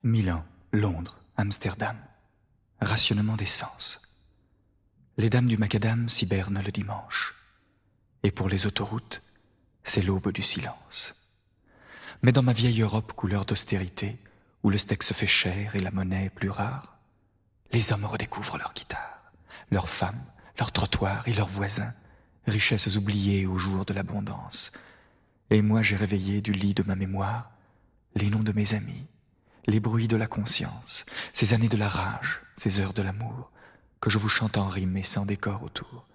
Milan, Londres, Amsterdam. Rationnement des sens. Les dames du macadam s'hibernent le dimanche. Et pour les autoroutes, c'est l'aube du silence. Mais dans ma vieille Europe couleur d'austérité, où le steak se fait cher et la monnaie est plus rare, les hommes redécouvrent leur guitare, leurs femmes, leurs trottoirs et leurs voisins, richesses oubliées au jour de l'abondance. Et moi j'ai réveillé du lit de ma mémoire les noms de mes amis, les bruits de la conscience, ces années de la rage, ces heures de l'amour, que je vous chante en rime et sans décor autour.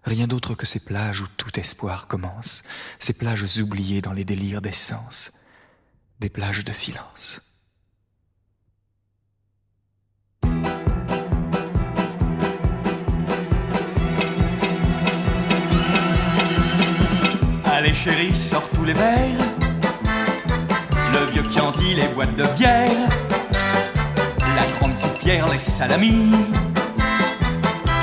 Rien d'autre que ces plages où tout espoir commence, ces plages oubliées dans les délires d'essence, des plages de silence. Allez chérie, sors tous les verres, le vieux Chianti, les boîtes de bière, la grande soupière, les salamis,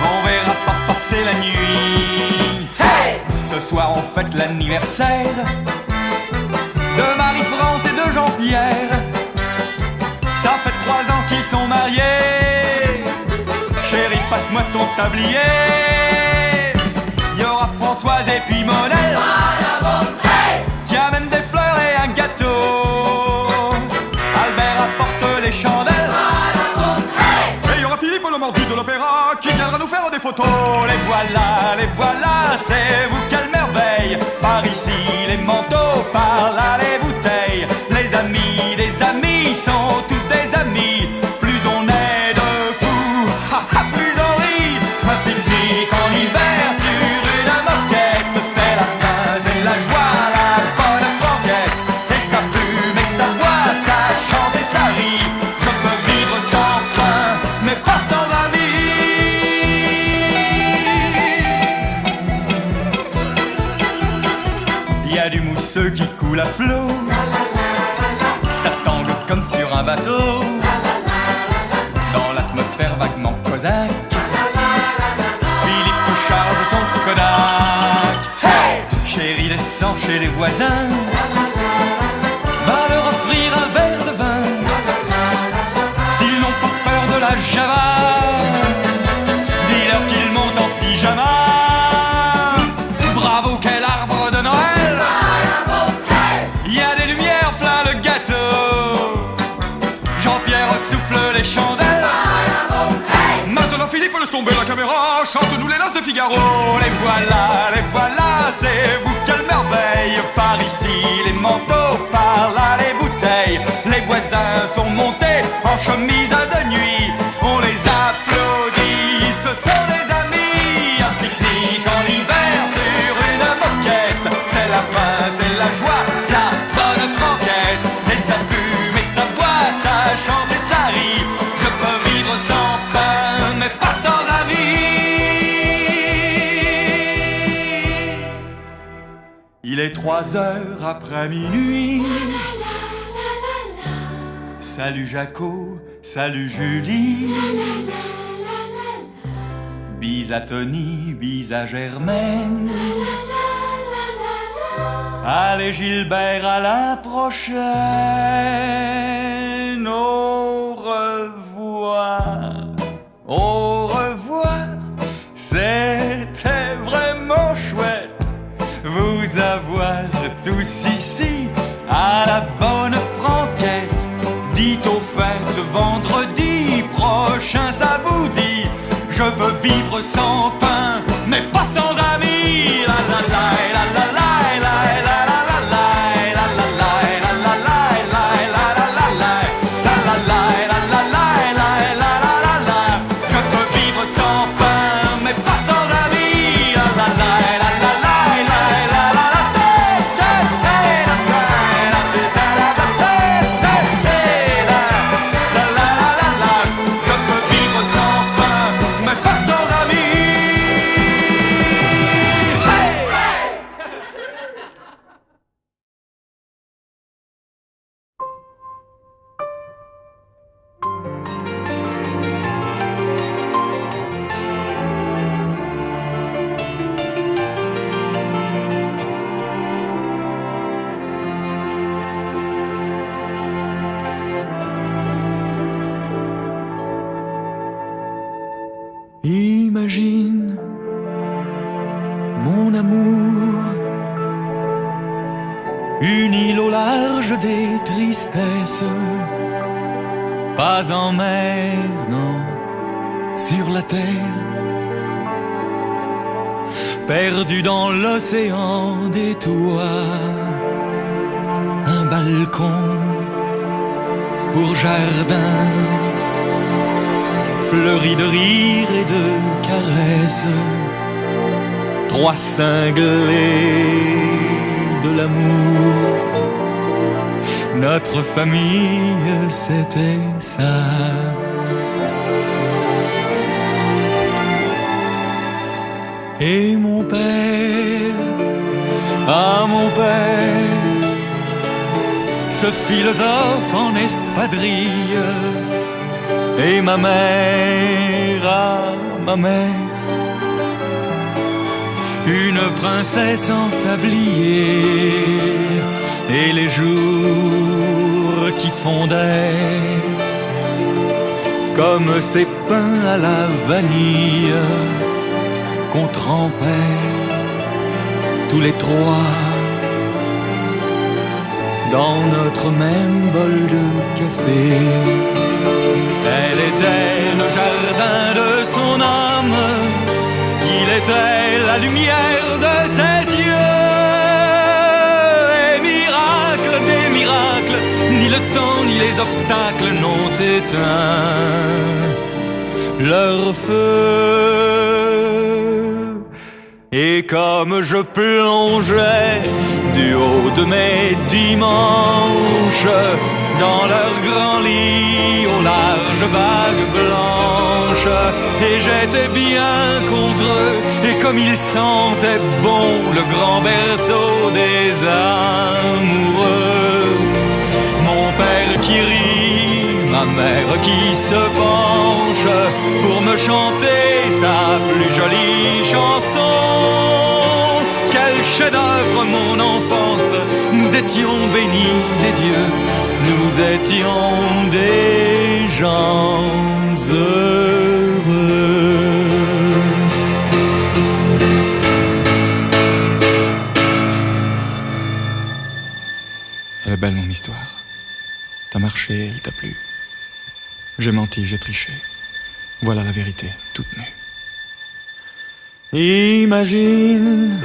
on verra pas passer la nuit. Hey! Ce soir on fête l'anniversaire de Marie-France et de Jean-Pierre. Ça fait 3 ans qu'ils sont mariés. Chérie, passe-moi ton tablier. Il y aura Françoise et puis Monel qui amène des fleurs et un gâteau. Albert apporte les chandelles. Et il y aura Philippe le mordu de l'opéra qui viendra nous faire des photos. Les voilà, c'est vous quelle merveille. Par ici les manteaux, par là les bouteilles. Les amis des amis sont tous des amis. Plus on est de fous, plus on rit. Un pique-nique en hiver sur une moquette, c'est la fin, c'est la joie, la bonne franquette. Et ça fume et ça boit, ça chante et ça rit. Je peux vivre sans pain, mais pas sans amis. Il y a du mousseux qui coule à flot, ça tangue comme sur un bateau, dans l'atmosphère vaguement cosaque. Philippe charge son Kodak. Hey! Chérie, descend chez les voisins, va leur offrir un verre de vin. S'ils n'ont pas peur de la java, dis-leur qu'ils montent en pyjama. Bravo, quel arbre de Noël! Il y a des lumières plein le gâteau. Jean-Pierre souffle les chandelles. Maintenant Philippe, laisse tomber la caméra, chante-nous les noces de Figaro. Les voilà, c'est vous quelle merveille. Par ici les manteaux, par là les bouteilles. Les voisins sont montés en chemise de nuit. On les applaudit, ce sont des amis. Un pique-nique en hiver sur une moquette, c'est la fin, c'est la joie, la bonne franquette. Et ça fume et ça boit, ça chante et ça rit. Je peux vivre sans pain, mais pas sans amis. Il est 3 heures après minuit. Salut Jaco, salut Julie. Bis à Tony, bis à Germaine. Allez Gilbert, à la prochaine. Au revoir, au revoir. C'était vraiment chouette vous avoir tous ici à la bonne franquette. Dites aux fêtes vendredi prochain, ça vous dit. Je peux vivre sans pain, mais pas sans amis. La la la la la la la la la. tristesse, pas en mer, non, sur la terre, perdu dans l'océan des toits, un balcon pour jardin, fleuri de rire et de caresses, trois cinglés de l'amour. Notre famille, c'était ça. Et mon père, ah mon père, ce philosophe en espadrille. Et ma mère, ah ma mère, une princesse en tablier. Et les jours qui fondaient comme ces pains à la vanille qu'on trempait tous les trois dans notre même bol de café. Elle était le jardin de son âme, il était la lumière de ses yeux. Et miracle des miracles, ni le temps ni les obstacles n'ont éteint leur feu. Et comme je plongeais du haut de mes dimanches dans leur grand lit aux larges vagues blanches, et j'étais bien contre eux, et comme ils sentaient bon le grand berceau des amoureux. Mon père qui rit, ma mère qui se penche pour me chanter sa plus jolie chanson. Quel chef-d'œuvre mon enfance, nous étions bénis des dieux, nous étions des gens heureux. Elle est belle mon histoire. T'as marché, elle t'a plu. J'ai menti, j'ai triché. Voilà la vérité, toute nue. Imagine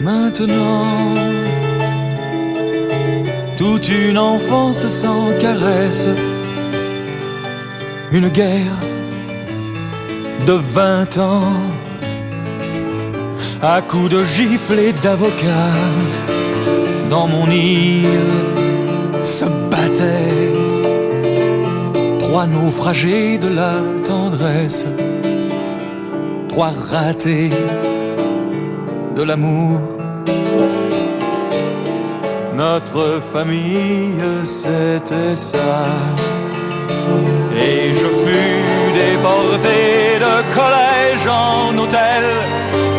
maintenant toute une enfance sans caresse, une guerre de 20 ans à coups de gifles et d'avocats. Dans mon île se battaient trois naufragés de la tendresse, trois ratés de l'amour. Notre famille, c'était ça. Et je fus déporté de collège en hôtel.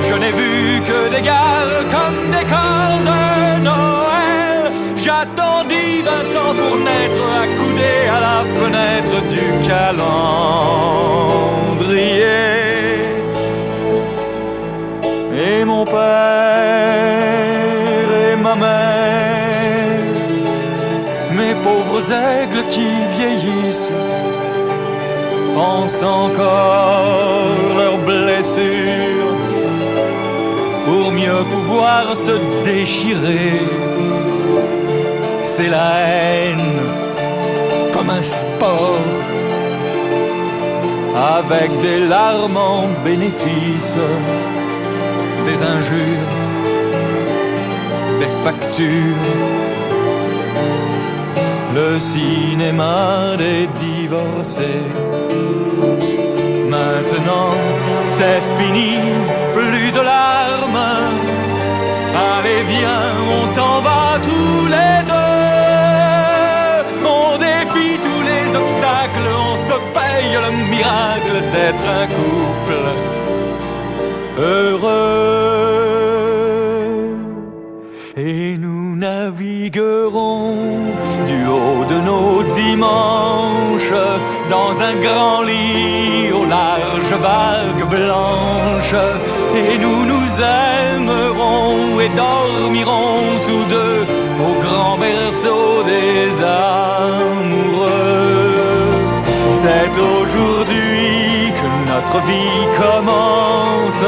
Je n'ai vu que des gares comme des corps de Noël. J'attendis 20 ans pour naître, accoudé à la fenêtre du calendrier. Et mon père et ma mère, mes pauvres aigles qui vieillissent, pensent encore leurs blessures pour mieux pouvoir se déchirer. C'est la haine comme un sport, avec des larmes en bénéfice, des injures, des factures, le cinéma des divorcés. Maintenant c'est fini, plus de larmes. Allez viens, on s'en va tous les deux. On défie tous les obstacles, on se paye le miracle d'être un couple heureux. Et nous naviguerons du haut de nos dimanches dans un grand lit aux larges vagues blanches. Et nous nous aimerons et dormirons tous deux au grand berceau des amoureux. C'est aujourd'hui que notre vie commence.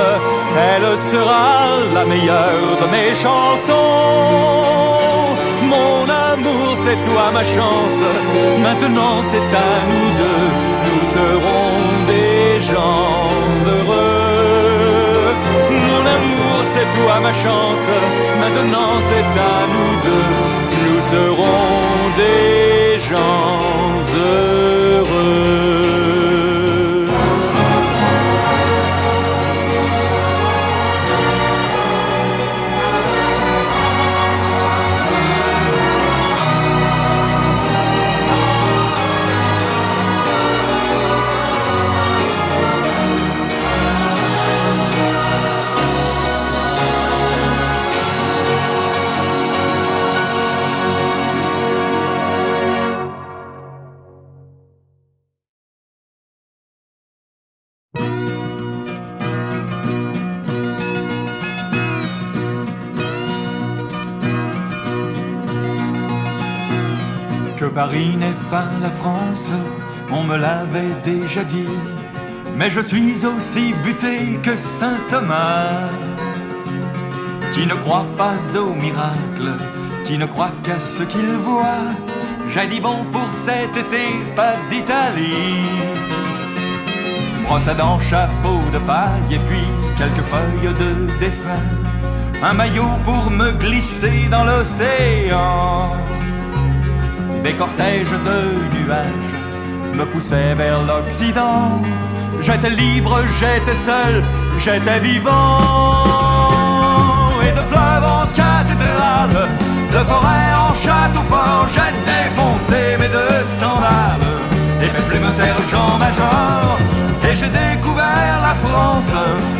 Elle sera la meilleure de mes chansons. Mon amour, c'est toi ma chance. Maintenant c'est à nous deux. Nous serons des gens heureux. Mon amour, c'est toi ma chance. Maintenant c'est à nous deux. Nous serons des gens heureux. Que Paris n'est pas la France, on me l'avait déjà dit. Mais je suis aussi buté que saint Thomas, qui ne croit pas aux miracles, qui ne croit qu'à ce qu'il voit. J'ai dit bon pour cet été, pas d'Italie. Brosse à dents, chapeau de paille et puis quelques feuilles de dessin. Un maillot pour me glisser dans l'océan. Des cortèges de nuages me poussaient vers l'Occident. J'étais libre, j'étais seul, j'étais vivant. Et de fleuve en cathédrale, de forêt en château fort, j'ai défoncé mes deux sandales et mes plumes sergent-major. Et j'ai découvert la France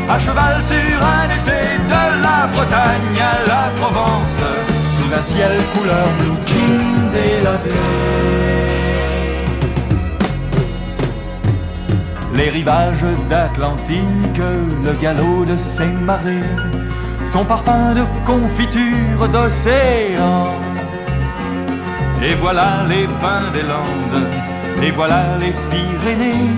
à cheval sur un été, de la Bretagne à la Provence, sous un ciel couleur blue jean délavé. Les rivages d'Atlantique, le galop de ses marées, son parfum de confiture d'océan. Et voilà les pins des Landes, et voilà les Pyrénées.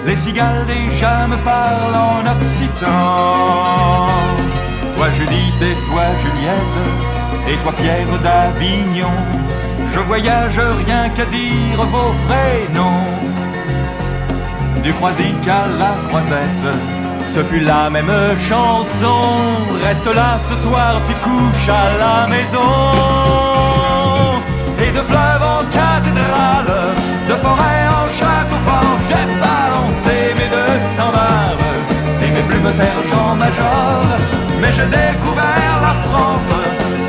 Les cigales déjà me parlent en occitan. Toi Judith et toi Juliette, et toi Pierre d'Avignon, je voyage rien qu'à dire vos prénoms. Du Croisic à la Croisette, ce fut la même chanson. Reste là ce soir, tu couches à la maison. Et de fleuve en cathédrale, de forêt en château fort, j'ai balancé mes deux sandales et mes plumes sergent-major. Mais j'ai découvert la France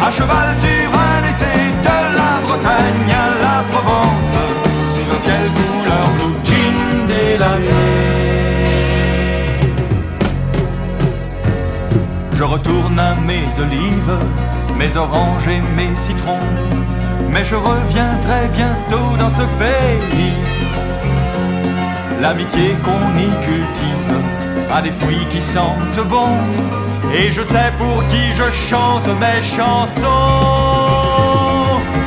à cheval sur un été, de la Bretagne à la Provence, sous un ciel couleur blue jean délavé. Je retourne à mes olives, mes oranges et mes citrons, mais je reviendrai bientôt dans ce pays. L'amitié qu'on y cultive a des fruits qui sentent bon, et je sais pour qui je chante mes chansons.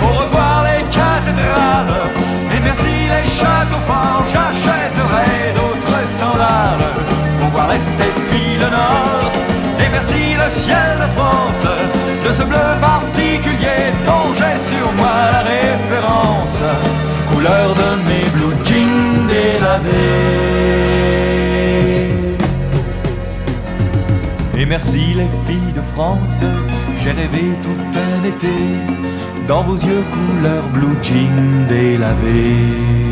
Au revoir les cathédrales, et merci les châteaux forts. J'achèterai d'autres sandales pour voir l'Est et puis le Nord. Et merci le ciel de France, de ce bleu particulier dont j'ai sur moi la référence, couleur de mes blue jeans délavés. Et merci les filles de France, j'ai rêvé tout un été dans vos yeux couleur blue jeans délavés.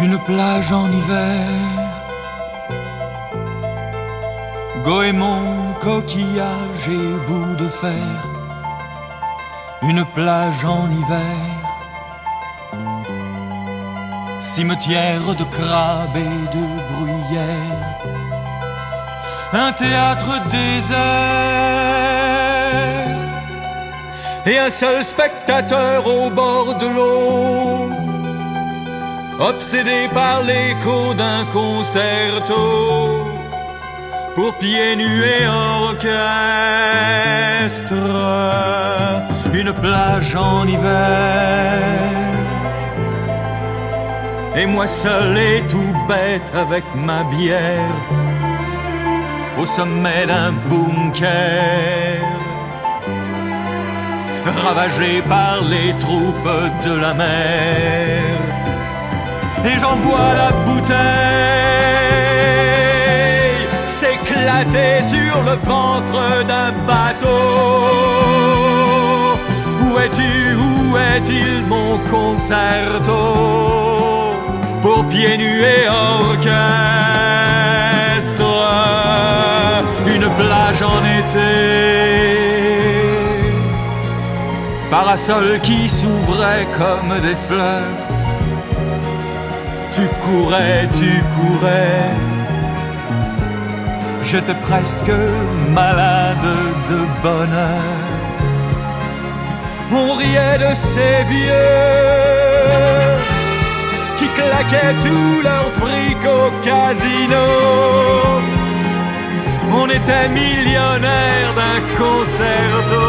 Une plage en hiver, goémon, coquillage et bout de fer. Une plage en hiver, cimetière de crabes et de bruyères, un théâtre désert et un seul spectateur au bord de l'eau, obsédé par l'écho d'un concerto pour pieds nus et orchestre, une plage en hiver. Et moi seul et tout bête avec ma bière au sommet d'un bunker, ravagé par les troupes de la mer. Et j'en vois la bouteille s'éclater sur le ventre d'un bateau. Où es-tu, où est-il mon concerto pour pieds nus et orchestre, une plage en été, parasol qui s'ouvrait comme des fleurs. Tu courais, j'étais presque malade de bonheur. On riait de ces vieux qui claquaient tout leur fric au casino. On était millionnaires d'un concerto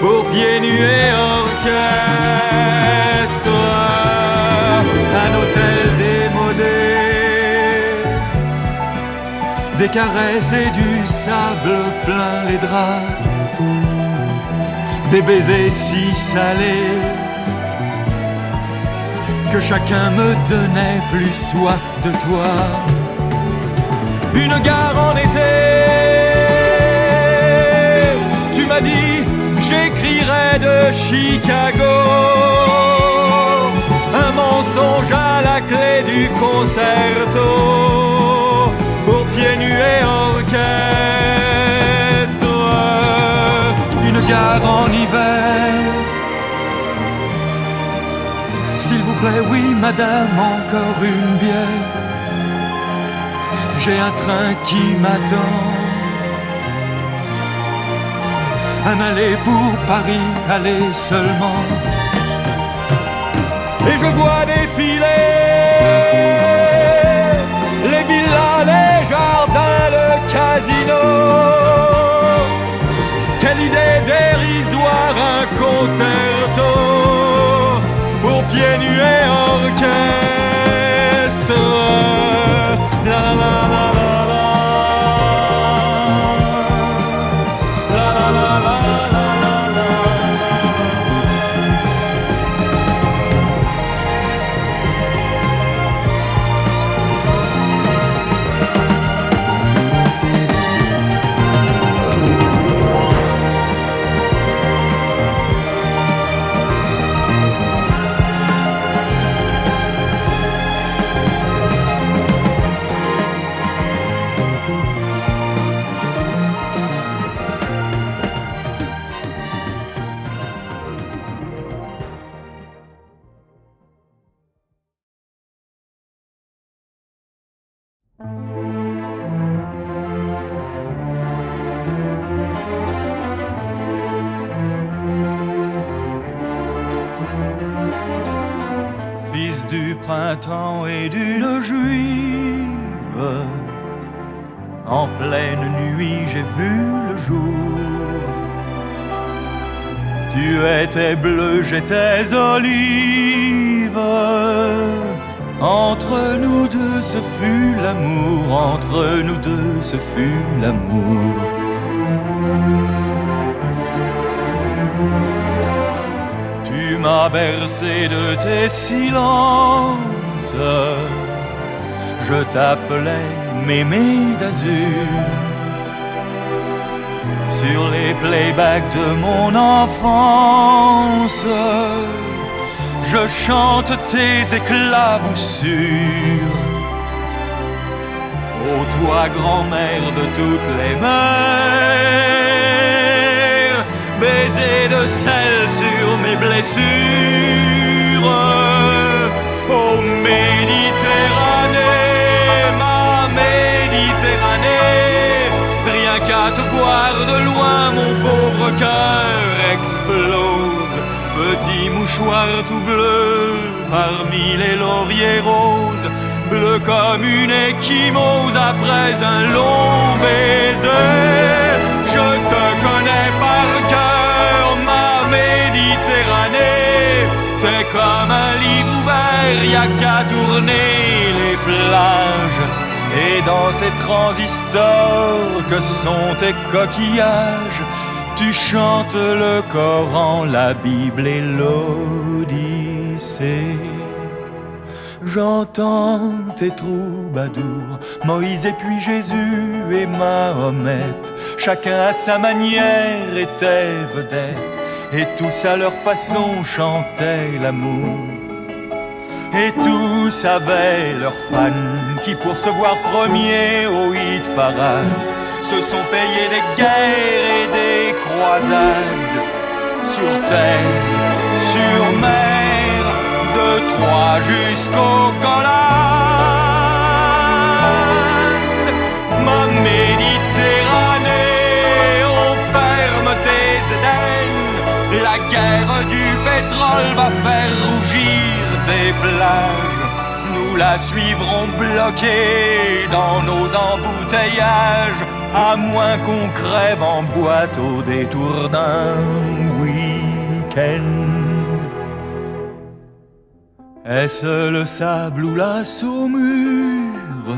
pour pieds nus et orchestre, un hôtel démodé, des caresses et du sable plein les draps, des baisers si salés que chacun me donnait plus soif de toi. Une gare en été, tu m'as dit j'écrirai de Chicago, un mensonge à la clé du concerto pour pieds nus et orchestre, une gare en hiver. S'il vous plaît, oui madame, encore une bière. J'ai un train qui m'attend, un aller pour Paris, aller seulement. Et je vois défiler les villas, les jardins, le casino. Quelle idée dérisoire, un concerto pour pieds nus et orchestre. La la la la la, la la la la la la. Fils du printemps et d'une juive, en pleine nuit j'ai vu le jour. Tu étais bleu, j'étais olive. Entre nous deux ce fut l'amour, entre nous deux ce fut l'amour. Tu m'as bercé de tes silences, je t'appelais Mémé d'azur. Sur les playbacks de mon enfance, je chante tes éclaboussures. Ô toi grand-mère de toutes les mères, baiser de sel sur mes blessures. qu'à te voir de loin, mon pauvre cœur explose. Petit mouchoir tout bleu, parmi les lauriers roses, bleu comme une échymose après un long baiser. Je te connais par cœur, ma Méditerranée. T'es comme un livre ouvert, y a qu'à tourner les plages. Et dans ces transistors que sont tes coquillages, tu chantes le Coran, la Bible et l'Odyssée. J'entends tes troubadours, Moïse et puis Jésus et Mahomet. Chacun à sa manière était vedette, et tous à leur façon chantaient l'amour. Et tous avaient leurs fans qui, pour se voir premiers au hit parade, se sont payés des guerres et des croisades. Sur terre, sur mer, de Troie jusqu'au Golan. Ma Méditerranée, on ferme tes Édennes. La guerre du pétrole va faire rougir tes plages. Nous la suivrons bloquée dans nos embouteillages, à moins qu'on crève en boîte au détour d'un week-end. Est-ce le sable ou la saumure,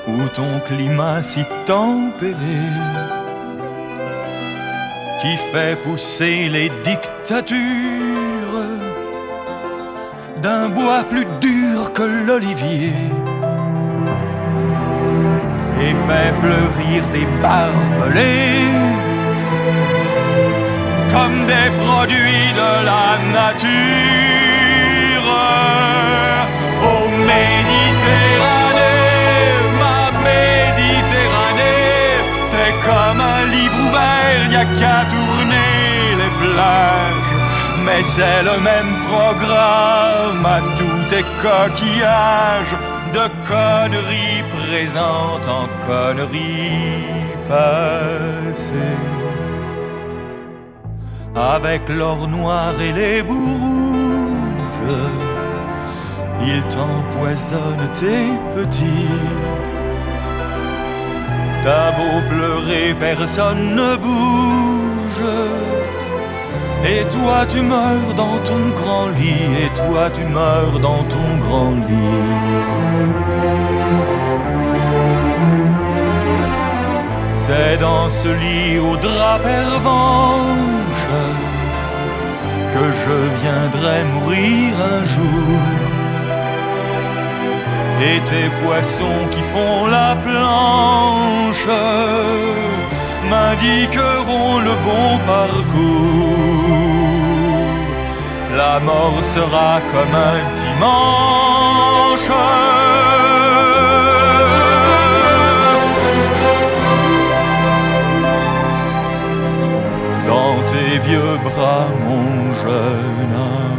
ou ton climat si tempéré, qui fait pousser les dictatures d'un bois plus dur que l'olivier, et fait fleurir des barbelés comme des produits de la nature. Oh Méditerranée, ma Méditerranée, t'es comme un livre ouvert, y a qu'à tourner les plages. Mais c'est le même programme à tous tes coquillages, de conneries présentes en conneries passées. Avec l'or noir et les bouts rouges, ils t'empoisonnent tes petits. T'as beau pleurer, personne ne bouge. Et toi tu meurs dans ton grand lit, et toi tu meurs dans ton grand lit. C'est dans ce lit au drap pervenche que je viendrai mourir un jour. Et tes poissons qui font la planche m'indiqueront le bon parcours. La mort sera comme un dimanche. Dans tes vieux bras, mon jeune amour.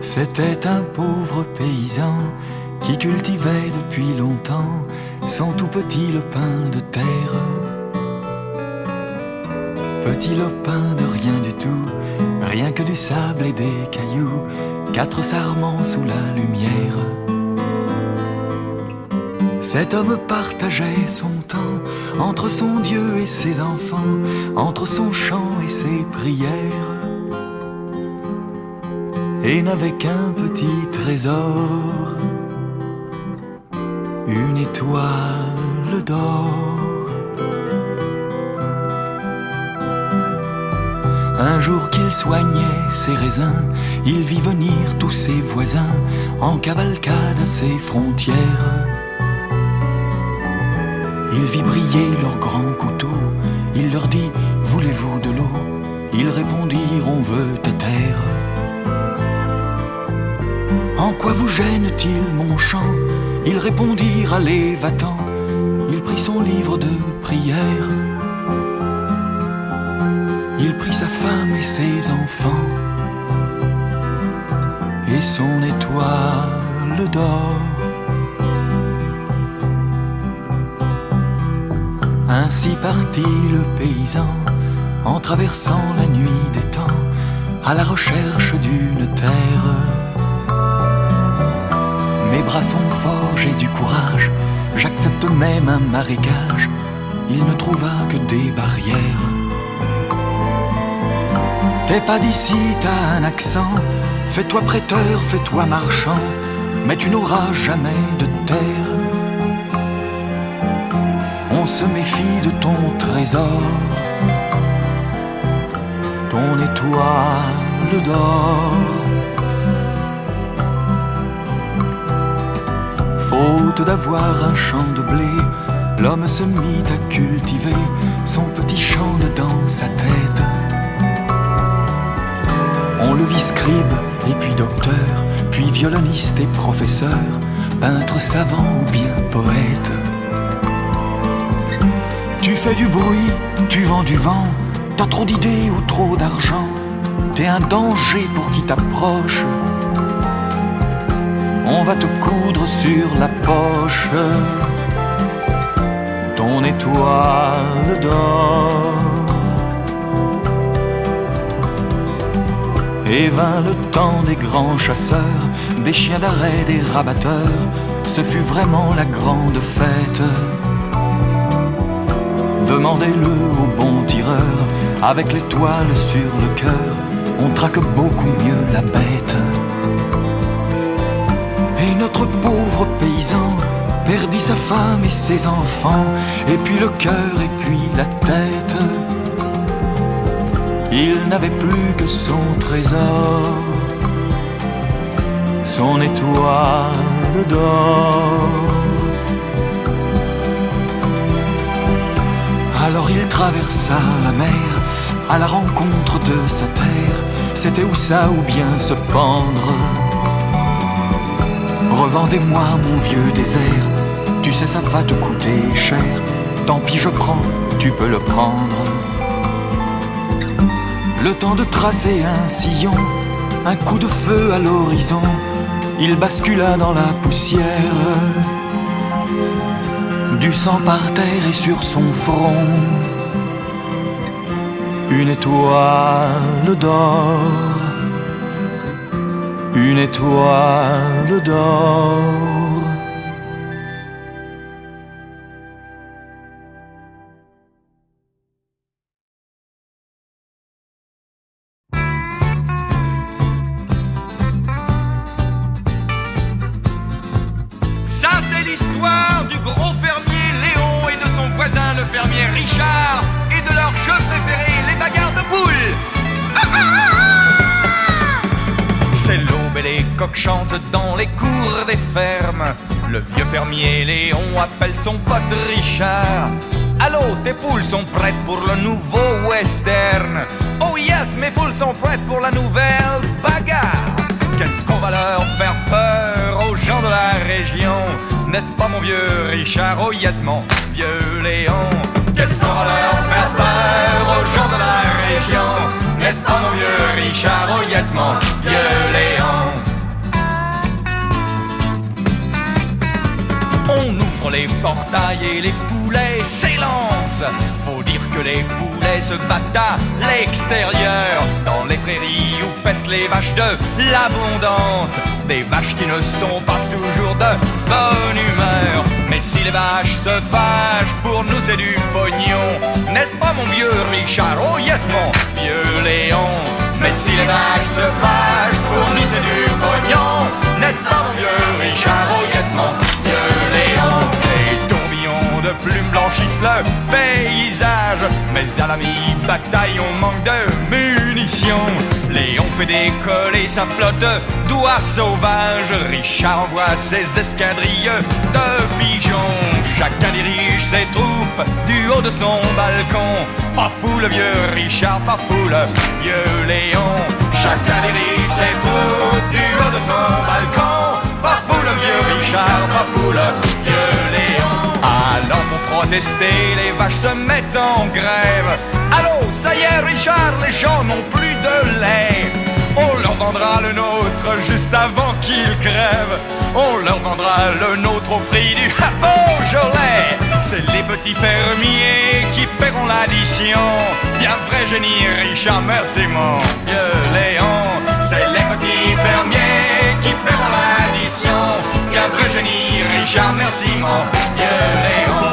C'était un pauvre paysan qui cultivait depuis longtemps son tout petit lopin de terre. Petit lopin de rien du tout, rien que du sable et des cailloux, 4 sarments sous la lumière. Cet homme partageait son temps entre son Dieu et ses enfants, entre son chant et ses prières, et n'avait qu'un petit trésor, une étoile d'or. Un jour qu'il soignait ses raisins, il vit venir tous ses voisins en cavalcade à ses frontières. Il vit briller leurs grands couteaux, il leur dit « Voulez-vous de l'eau ?» Ils répondirent « On veut ta terre ». « En quoi vous gêne-t-il mon chant ? Ils répondirent allez va-t'en. Il prit son livre de prière. Il prit sa femme et ses enfants et son étoile d'or. Ainsi partit le paysan en traversant la nuit des temps à la recherche d'une terre. Mes bras sont forts, j'ai du courage, j'accepte même un marécage. Il ne trouva que des barrières. T'es pas d'ici, t'as un accent. Fais-toi prêteur, fais-toi marchand, mais tu n'auras jamais de terre. On se méfie de ton trésor, ton étoile d'or. Faute d'avoir un champ de blé, l'homme se mit à cultiver son petit champ dans sa tête. On le vit scribe et puis docteur, puis violoniste et professeur, peintre savant ou bien poète. Tu fais du bruit, tu vends du vent, t'as trop d'idées ou trop d'argent, t'es un danger pour qui t'approche. On va te coudre sur la poche ton étoile d'or. Et vint le temps des grands chasseurs, des chiens d'arrêt, des rabatteurs. Ce fut vraiment la grande fête. Demandez-le au bon tireur, avec l'étoile sur le cœur, on traque beaucoup mieux la bête. Et notre pauvre paysan perdit sa femme et ses enfants, et puis le cœur et puis la tête. Il n'avait plus que son trésor, son étoile d'or. Alors il traversa la mer à la rencontre de sa terre. C'était ou ça ou bien se pendre. Revendez-moi mon vieux désert, tu sais ça va te coûter cher. Tant pis je prends, tu peux le prendre. Le temps de tracer un sillon, un coup de feu à l'horizon. Il bascula dans la poussière. Du sang par terre et sur son front une étoile d'or, une étoile d'or. Ça c'est l'histoire du gros fermier Léon et de son voisin le fermier Richard et de leur jeu préféré, les bagarres de boules. C'est l'aube et les coqs chantent dans les cours des fermes. Le vieux fermier Léon appelle son pote Richard. Allô, tes poules sont prêtes pour le nouveau western. Oh yes, mes poules sont prêtes pour la nouvelle bagarre. Qu'est-ce qu'on va leur faire peur aux gens de la région? N'est-ce pas mon vieux Richard? Oh yes, mon vieux Léon. Qu'est-ce qu'on va leur faire peur aux gens de la région? N'est-ce pas mon vieux Richard? Oh yes, mon vieux Léon. On ouvre les portails et les poulets s'élancent. Faut dire que les poulets se battent à l'extérieur, dans les prairies où paissent les vaches de l'abondance. Des vaches qui ne sont pas toujours de bonne humeur. Mais si les vaches se fâchent, pour nous c'est du pognon. N'est-ce pas mon vieux Richard? Oh yes, mon vieux Léon. Mais si les vaches se fâchent, pour nous c'est du pognon. N'est-ce pas mon vieux Richard? Oh yes, mon vieux Léon. Les tourbillons de plumes blanchissent le paysage, mais à la mi-bataille on manque de munitions. Léon fait décoller sa flotte d'oies sauvages. Richard envoie ses escadrilles de pigeons. Chacun dirige ses troupes du haut de son balcon. Pas fou le vieux Richard, pas fou le vieux Léon. Chacun dirige ses troupes du haut de son balcon. Pas fou le vieux Richard, pas fou roule, vieux Léon. Alors pour protester, les vaches se mettent en grève. Allô, ça y est Richard, les gens n'ont plus de lait. On leur vendra le nôtre juste avant qu'ils crèvent. On leur vendra le nôtre au prix du Beaujolais. C'est les petits fermiers qui paieront l'addition. Tiens, vrai génie, Richard, merci mon vieux Léon. C'est les petits fermiers qui paieront l'addition. Tiens, vrai génie, Richard, merci mon vieux Léon.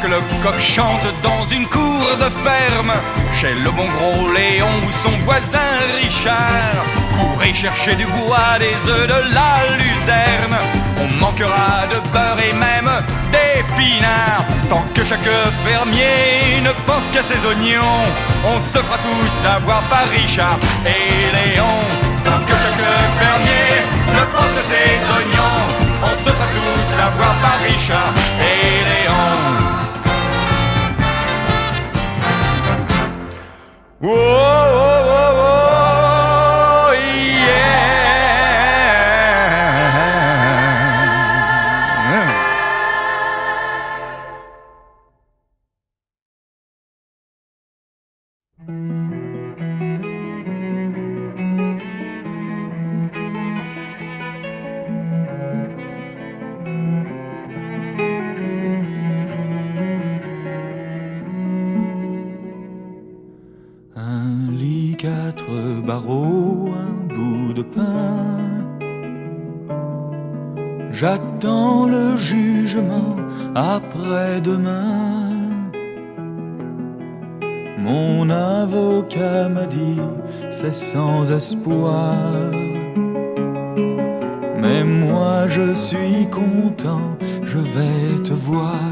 Que le coq chante dans une cour de ferme, chez le bon gros Léon ou son voisin Richard, courez chercher du bois, des œufs, de la luzerne. On manquera de beurre et même d'épinards. Tant que chaque fermier ne pense qu'à ses oignons, on se fera tous savoir par Richard et Léon. Tant que chaque fermier ne pense qu'à ses oignons, on se fera tous savoir par Richard et Léon. Whoa, whoa, whoa, whoa, yeah. Un lit, 4 barreaux, un bout de pain. J'attends le jugement après-demain. Mon avocat m'a dit c'est sans espoir. Mais moi je suis content, je vais te voir.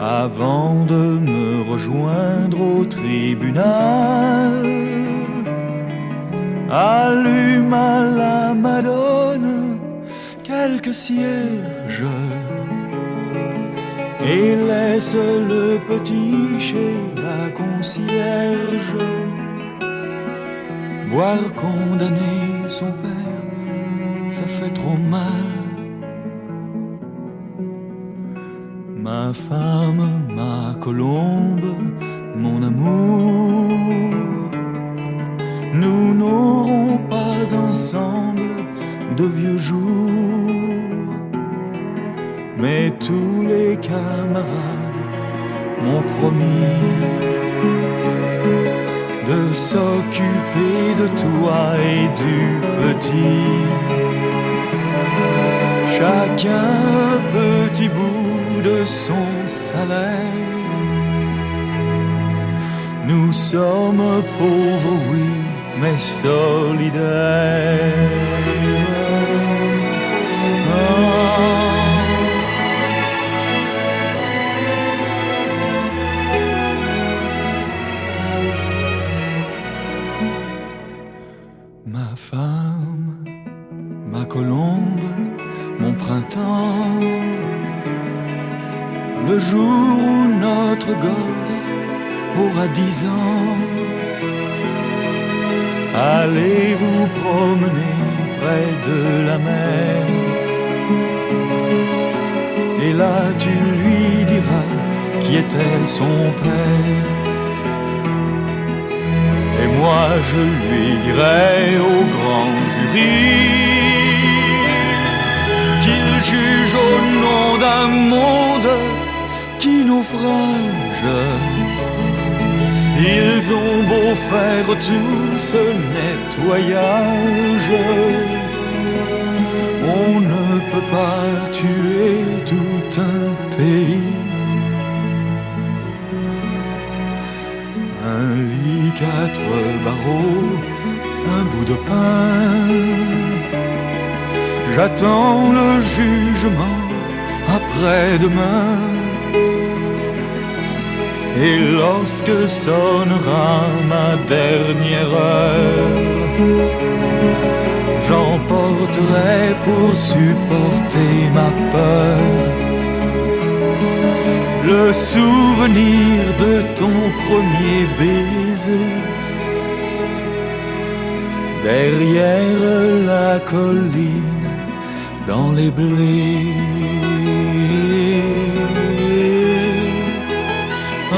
Avant de me rejoindre au tribunal, allume à la Madone quelques cierges et laisse le petit chez la concierge voir condamner son père, ça fait trop mal. Ma femme, ma colombe, mon amour, nous n'aurons pas ensemble de vieux jours. Mais tous les camarades m'ont promis de s'occuper de toi et du petit. Chacun petit bout de son salaire. Nous sommes pauvres, oui, mais solidaires. Ma femme, ma colombe, mon printemps, le jour où notre gosse aura 10 ans, allez vous promener près de la mer. Et là tu lui diras qui était son père. Et moi je lui dirai au grand jury qu'il juge au nom d'un monde qui naufrage. Ils ont beau faire tout ce nettoyage, on ne peut pas tuer tout un pays. Un lit, 4 barreaux, un bout de pain. J'attends le jugement après-demain. Et lorsque sonnera ma dernière heure, j'emporterai pour supporter ma peur le souvenir de ton premier baiser. Derrière la colline, dans les blés. Oh.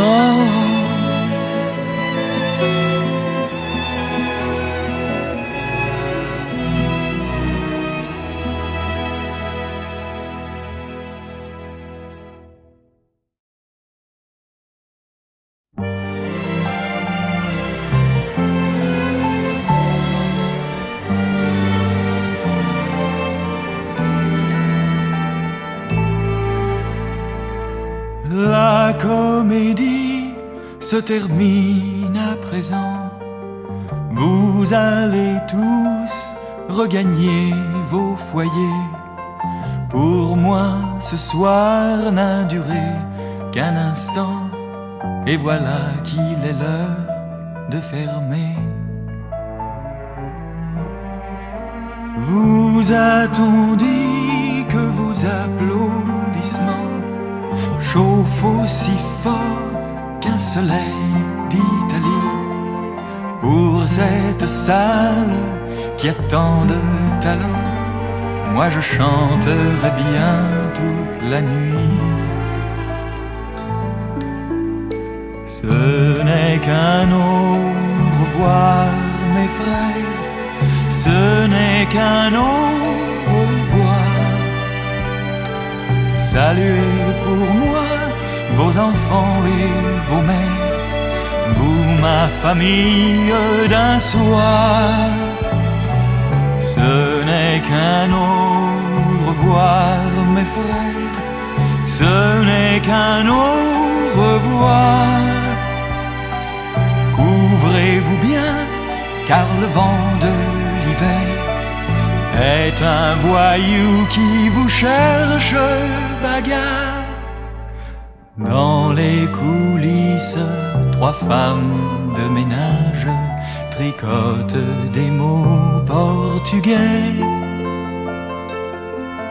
La comédie se termine à présent. Vous allez tous regagner vos foyers. Pour moi, ce soir n'a duré qu'un instant. Et voilà qu'il est l'heure de fermer. Vous a-t-on dit que vos applaudissements chauffent aussi fort qu'un soleil d'Italie pour cette salle qui a tant de talent? Moi je chanterai bien toute la nuit. Ce n'est qu'un au revoir mes frères, ce n'est qu'un au revoir. Saluez pour moi vos enfants et vos mères, vous ma famille d'un soir. Ce n'est qu'un au revoir mes frères, ce n'est qu'un au revoir. Couvrez-vous bien car le vent de l'hiver est un voyou qui vous cherche bagarre. Dans les coulisses, 3 femmes de ménage tricotent des mots portugais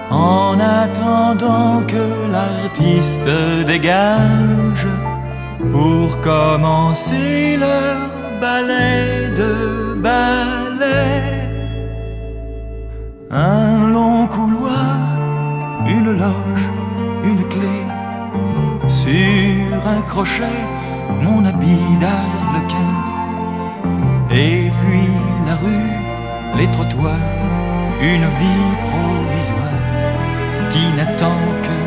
en attendant que l'artiste dégage pour commencer leur ballet de ballet. Un long couloir, une loge, une clé. Sur un crochet, mon habit d'arlequin. Et puis la rue, les trottoirs, une vie provisoire qui n'attend que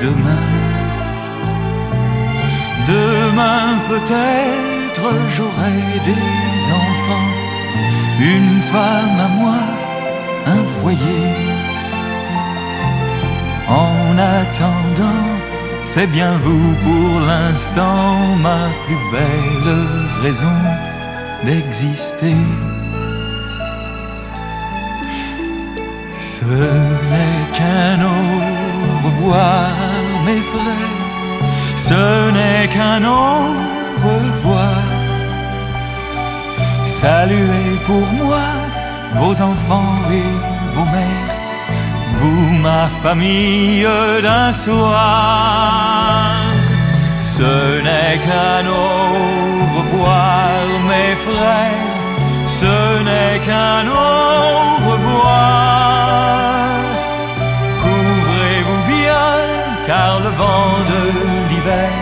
demain. Demain peut-être j'aurai des enfants, une femme à moi, un foyer. En attendant, c'est bien vous pour l'instant, ma plus belle raison d'exister. Ce n'est qu'un au revoir mes frères, ce n'est qu'un au revoir. Saluez pour moi vos enfants et vos mères, vous ma famille d'un soir. Ce n'est qu'un au revoir mes frères, ce n'est qu'un au revoir. Couvrez-vous bien car le vent de l'hiver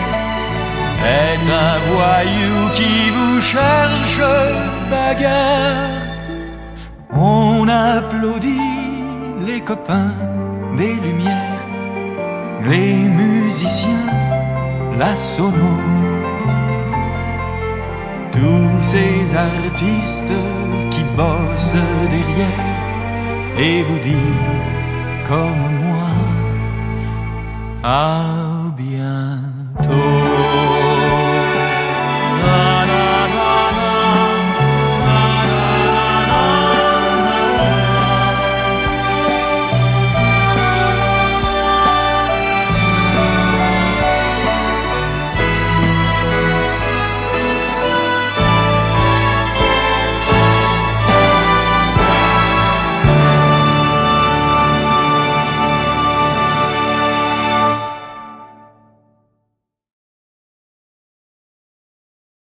est un voyou qui vous cherche bagarre. On applaudit les copains des lumières, les musiciens, la sono, tous ces artistes qui bossent derrière et vous disent comme moi, à bien.